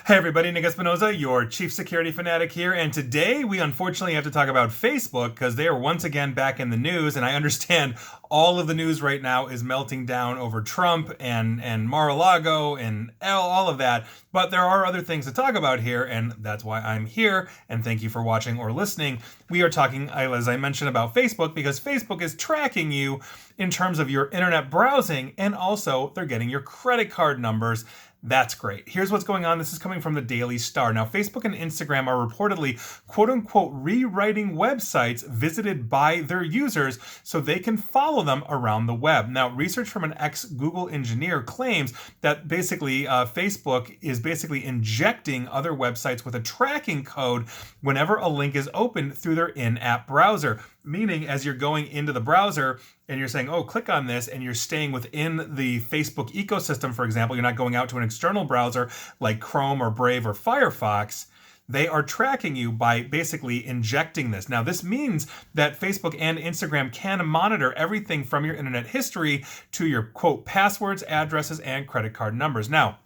Hey everybody, Nick Espinoza, your chief security fanatic here, and today we unfortunately have to talk about Facebook because they are once again back in the news, and I understand all of the news right now is melting down over Trump and Mar-a-Lago and all of that, but there are other things to talk about here, and that's why I'm here, and thank you for watching or listening. We are talking, as I mentioned, about Facebook because Facebook is tracking you in terms of your internet browsing, and also they're getting your credit card numbers. That's great. Here's what's going on. This is coming from the Daily Star. Now, Facebook and Instagram are reportedly, quote unquote, rewriting websites visited by their users so they can follow them around the web. Now, research from an ex-Google engineer claims that basically Facebook is basically injecting other websites with a tracking code whenever a link is opened through their in-app browser. Meaning, as you're going into the browser and you're saying, oh, click on this, and you're staying within the Facebook ecosystem, for example, you're not going out to an external browser like Chrome or Brave or Firefox, they are tracking you by basically injecting this. Now, this means that Facebook and Instagram can monitor everything from your internet history to your, quote, passwords, addresses, and credit card numbers. Now,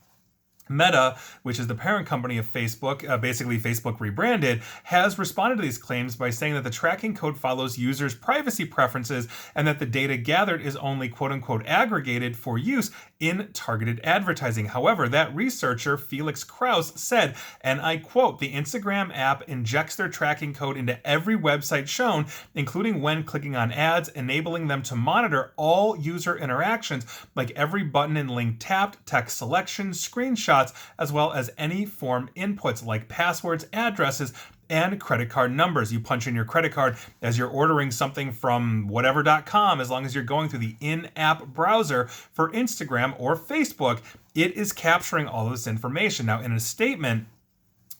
Meta, which is the parent company of Facebook, basically Facebook rebranded, has responded to these claims by saying that the tracking code follows users' privacy preferences and that the data gathered is only quote-unquote aggregated for use in targeted advertising. However, that researcher, Felix Kraus, said, and I quote, the Instagram app injects their tracking code into every website shown, including when clicking on ads, enabling them to monitor all user interactions, like every button and link tapped, text selection, screenshots, as well as any form inputs like passwords, addresses, and credit card numbers. You punch in your credit card as you're ordering something from whatever.com, as long as you're going through the in-app browser for Instagram or Facebook, it is capturing all of this information. Now, in a statement,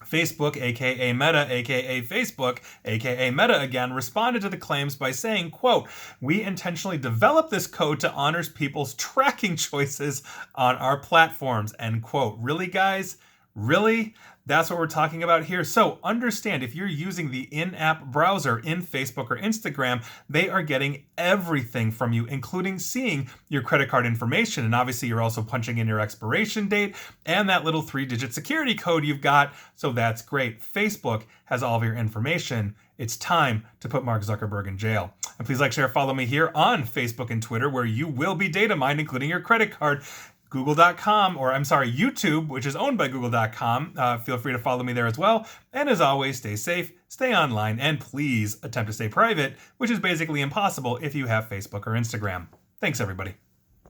Facebook, aka Meta, aka Facebook, aka Meta again, responded to the claims by saying, quote, we intentionally developed this code to honor people's tracking choices on our platforms, end quote. Really, guys? Really? That's what we're talking about here. So understand, if you're using the in-app browser in Facebook or Instagram, they are getting everything from you, including seeing your credit card information. And obviously you're also punching in your expiration date and that little 3-digit security code you've got. So that's great. Facebook has all of your information. It's time to put Mark Zuckerberg in jail. And please like, share, follow me here on Facebook and Twitter, where you will be data mined, including your credit card. Google.com, or I'm sorry, YouTube, which is owned by Google.com. Feel free to follow me there as well. And as always, stay safe, stay online, and please attempt to stay private, which is basically impossible if you have Facebook or Instagram. Thanks, everybody.